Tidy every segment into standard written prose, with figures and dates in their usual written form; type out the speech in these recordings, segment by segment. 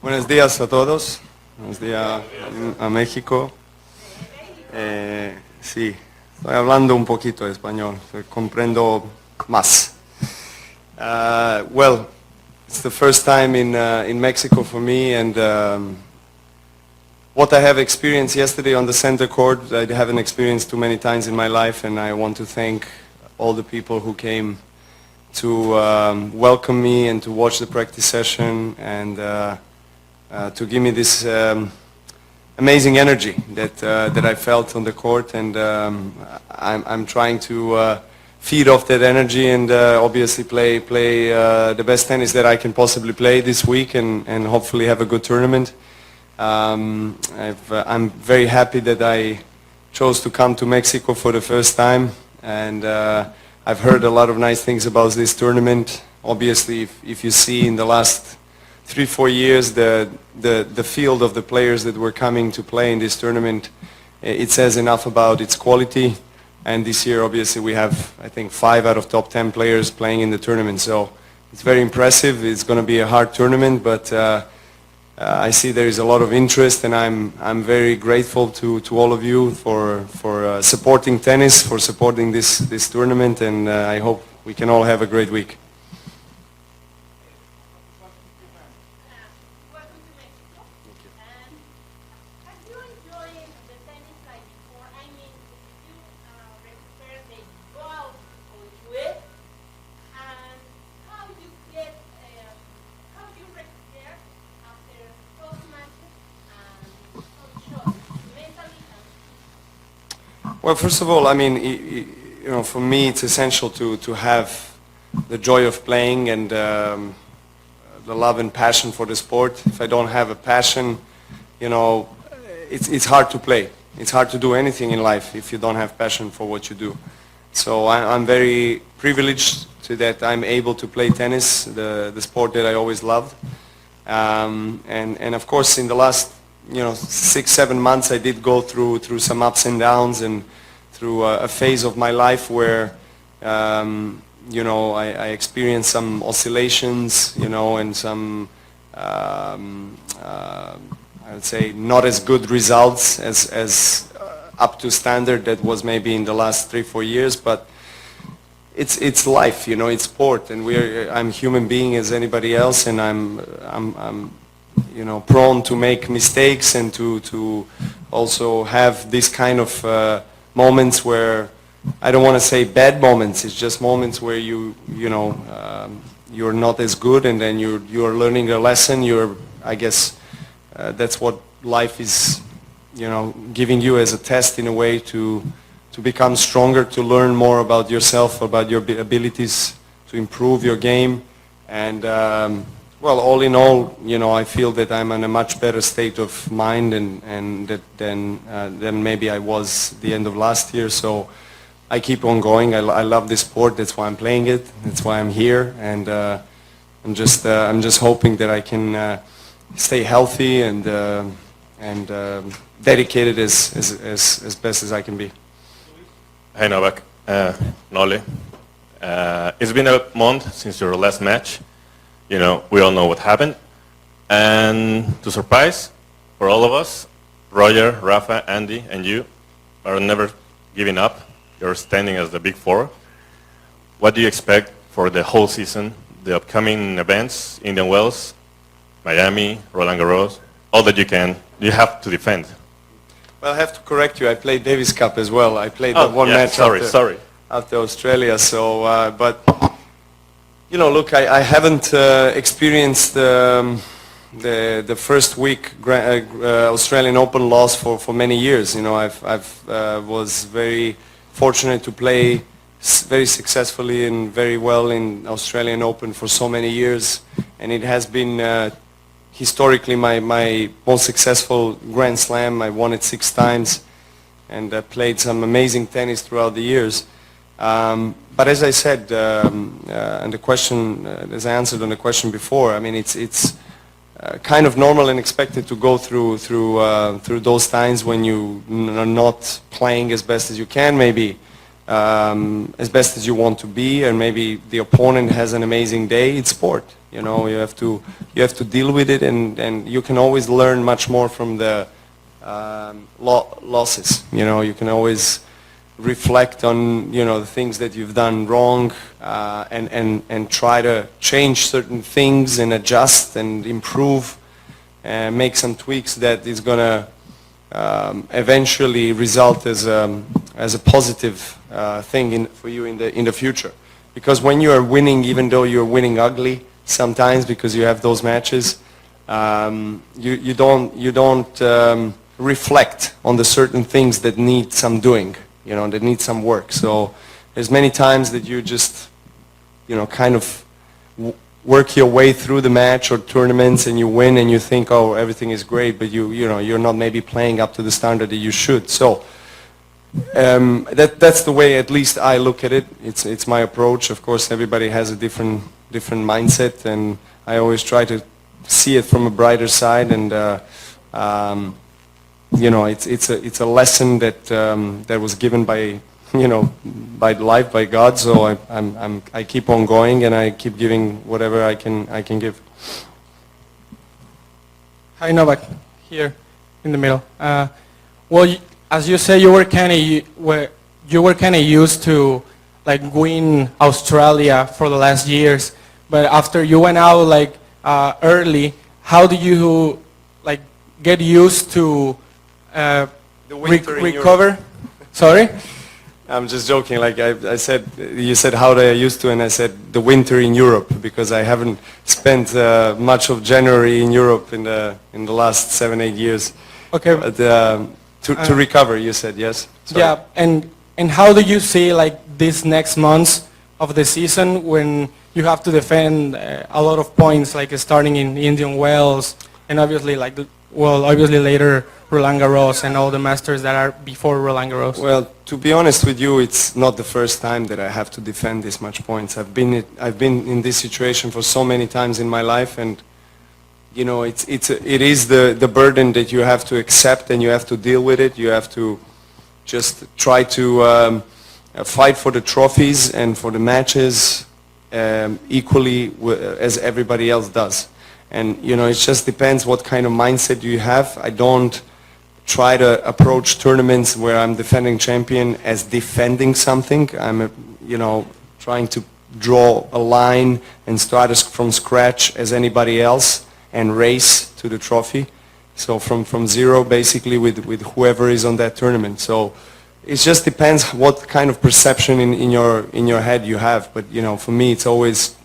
Buenos días a todos. Buenos días a México. Sí, estoy hablando un poquito de español. Comprendo más. Well, it's the first time in Mexico for me, and what I have experienced yesterday on the center court, I haven't experienced too many times in my life, and I want to thank all the people who came to welcome me and to watch the practice session and to give me this amazing energy that I felt on the court, and I'm trying to feed off that energy and obviously play the best tennis that I can possibly play this week and hopefully have a good tournament. I'm very happy that I chose to come to Mexico for the first time, and I've heard a lot of nice things about this tournament. Obviously, if you see in the last 3-4 years the field of the players that were coming to play in this tournament, it says enough about its quality. And this year, obviously, we have, I think, 5 out of top 10 players playing in the tournament. So it's very impressive. It's going to be a hard tournament, but I see there is a lot of interest, and I'm very grateful to all of you for supporting tennis, for supporting this tournament, and I hope we can all have a great week. Well, first of all, I mean, you know, for me, it's essential to have the joy of playing and the love and passion for the sport. If I don't have a passion, you know, it's hard to play. It's hard to do anything in life if you don't have passion for what you do. So I'm very privileged to that I'm able to play tennis, the sport that I always loved. And of course, in the last 6-7 months, I did go through some ups and downs and through a phase of my life where I experienced some oscillations, and some I would say not as good results as up to standard that was maybe in the last 3-4 years, but it's life, it's sport, and I'm a human being as anybody else, and I'm prone to make mistakes and to also have this kind of moments where I don't want to say bad moments. It's just moments where you're not as good, and then you're learning a lesson. I guess that's what life is, giving you as a test in a way to become stronger, to learn more about yourself, about your abilities, to improve your game, and well, all in all, I feel that I'm in a much better state of mind than maybe I was the end of last year. So I keep on going. I love this sport. That's why I'm playing it. That's why I'm here. And I'm just hoping that I can stay healthy and dedicated as best as I can be. Hi, Novak. Nole. It's been a month since your last match. We all know what happened. And to surprise, for all of us, Roger, Rafa, Andy, and you are never giving up. You're standing as the big four. What do you expect for the whole season, the upcoming events, Indian Wells, Miami, Roland Garros, all that you have to defend? Well, I have to correct you. I played Davis Cup as well. I played one match after Australia. So, but... look, I haven't experienced the first week Australian Open loss for many years. I was very fortunate to play very successfully and very well in Australian Open for so many years, and it has been historically my most successful Grand Slam. I won it 6 times, and played some amazing tennis throughout the years. But as I said, and the question, as I answered on the question before, I mean, it's kind of normal and expected to go through those times when you are not playing as best as you can, maybe as best as you want to be, and maybe the opponent has an amazing day. It's sport. You know, you have to deal with it, and you can always learn much more from the losses. You know, you can always reflect on, you know, the things that you've done wrong, and try to change certain things and adjust and improve and make some tweaks that is gonna eventually result as a positive thing for you in the future. Because when you are winning, even though you're winning ugly sometimes because you have those matches, you don't reflect on the certain things that need some doing, you know, that need some work. So there's many times that you just, you know, kind of work your way through the match or tournaments, and you win, and you think, oh, everything is great, but you know, you're not maybe playing up to the standard that you should. So that's the way at least I look at it. It's my approach. Of course, everybody has a different mindset, and I always try to see it from a brighter side. And you know, it's a lesson that was given by, you know, by life, by God. So I keep on going, and I keep giving whatever I can give. Hi, Novak, here in the middle. Well, as you say, you were kind of used to like win Australia for the last years, but after you went out like early, how do you like get used to recover? Sorry. I'm just joking. Like I said, you said how do I used to, and I said the winter in Europe, because I haven't spent much of January in Europe in the last 7-8 years. Okay. But, to recover, you said, yes? Sorry. Yeah, and how do you see like these next months of the season when you have to defend a lot of points, like starting in Indian Wells, and obviously like obviously later Roland Garros and all the Masters that are before Roland Garros? Well, to be honest with you, it's not the first time that I have to defend this much points. I've been in this situation for so many times in my life, and you know, it is the burden that you have to accept, and you have to deal with it. You have to just try to fight for the trophies and for the matches equally as everybody else does. And you know, it just depends what kind of mindset you have. I don't try to approach tournaments where I'm defending champion as defending something. I'm you know, trying to draw a line and start from scratch as anybody else, and race to the trophy. So from zero, basically, with whoever is on that tournament. So it just depends what kind of perception in your head you have. But you know, for me, it's always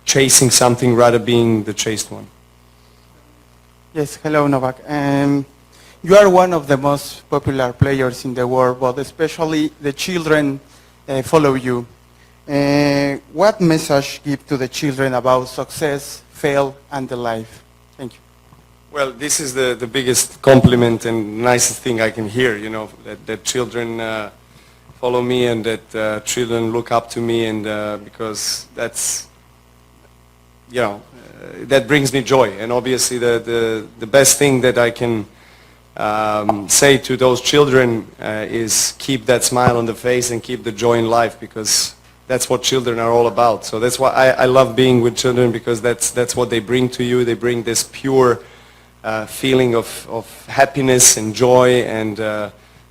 chasing something rather being the chased one. Yes, hello, Novak. You are one of the most popular players in the world, but especially the children follow you. What message give to the children about success, fail, and the life? Thank you. Well, this is the biggest compliment and nicest thing I can hear, you know, that children follow me, and that children look up to me, and because that's, you know, that brings me joy. And obviously the best thing that I can say to those children is keep that smile on the face and keep the joy in life, because that's what children are all about. So that's why I love being with children, because that's what they bring to you. They bring this pure feeling of happiness and joy, and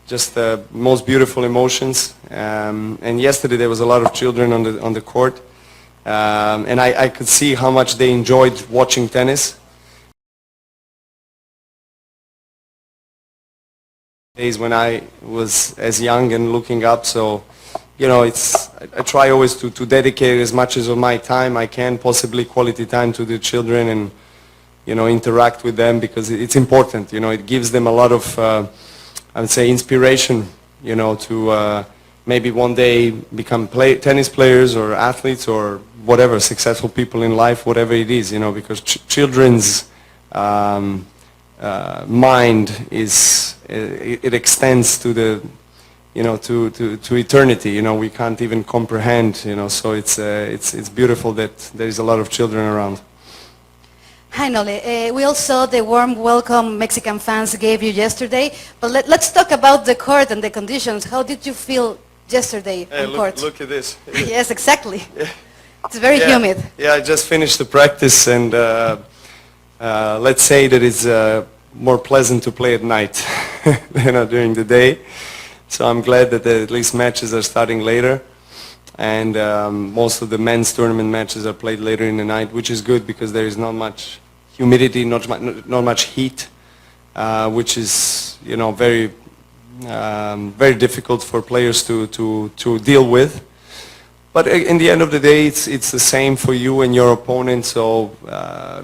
just the most beautiful emotions. And yesterday there was a lot of children on the court, and I could see how much they enjoyed watching tennis. Days when I was as young and looking up, so you know, I try always to dedicate as much as of my time I can, possibly quality time, to the children, and you know, interact with them, because it's important. You know, it gives them a lot of I would say inspiration, you know, to maybe one day become tennis players or athletes or whatever, successful people in life, whatever it is, you know, because children's mind it extends to the, you know, to eternity. You know, we can't even comprehend, you know, so it's beautiful that there is a lot of children around. Hi, Nole. We all saw the warm welcome Mexican fans gave you yesterday, but let's talk about the court and the conditions. How did you feel yesterday on court? Look at this. Yes, exactly. It's very humid. Yeah, I just finished the practice, and let's say that it's more pleasant to play at night than during the day. So I'm glad that at least matches are starting later, and most of the men's tournament matches are played later in the night, which is good because there is not much humidity, not much heat, which is, you know, very difficult for players to deal with. But in the end of the day, it's the same for you and your opponent. So,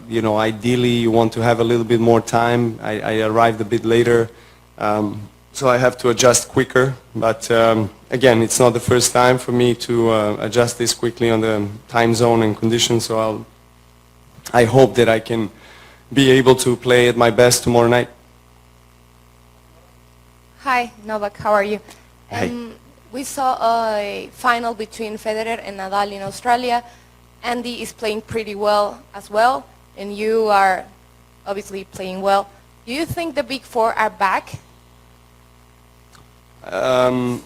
you know, ideally you want to have a little bit more time. I arrived a bit later, so I have to adjust quicker. But again, it's not the first time for me to adjust this quickly on the time zone and conditions. So I hope that I can be able to play at my best tomorrow night. Hi, Novak, how are you? Hey. We saw a final between Federer and Nadal in Australia. Andy is playing pretty well as well, and you are obviously playing well. Do you think the Big Four are back? I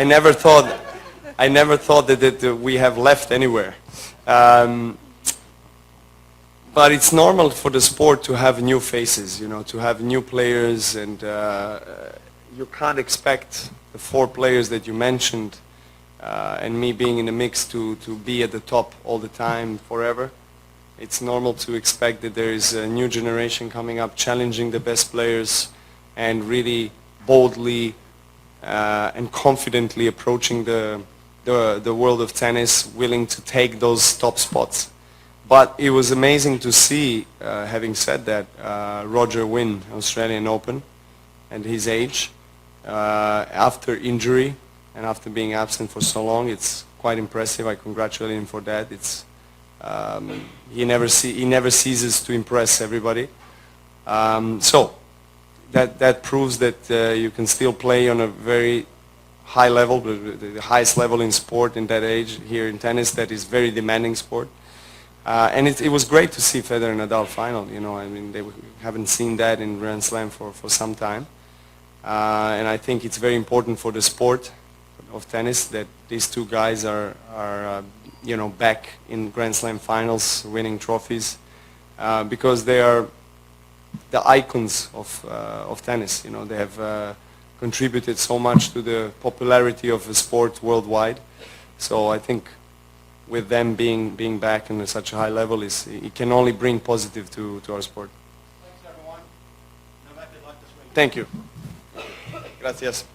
never thought that we have left anywhere. But it's normal for the sport to have new faces, you know, to have new players, and you can't expect the 4 players that you mentioned and me being in the mix to be at the top all the time forever. It's normal to expect that there is a new generation coming up challenging the best players and really boldly and confidently approaching the world of tennis, willing to take those top spots. But it was amazing to see, having said that, Roger win Australian Open at his age after injury and after being absent for so long. It's quite impressive. I congratulate him for that. It's he never ceases to impress everybody. So that proves that you can still play on a very high level, the highest level in sport in that age here in tennis. That is very demanding sport. And it was great to see Federer and Nadal final. You know, I mean, they haven't seen that in Grand Slam for some time. And I think it's very important for the sport of tennis that these 2 guys are you know, back in Grand Slam finals, winning trophies, because they are the icons of tennis. You know, they have contributed so much to the popularity of the sport worldwide. So I think with them being back in such a high level, it can only bring positive to our sport. Thanks, everyone. Novak, good luck this week. Thank you. Gracias.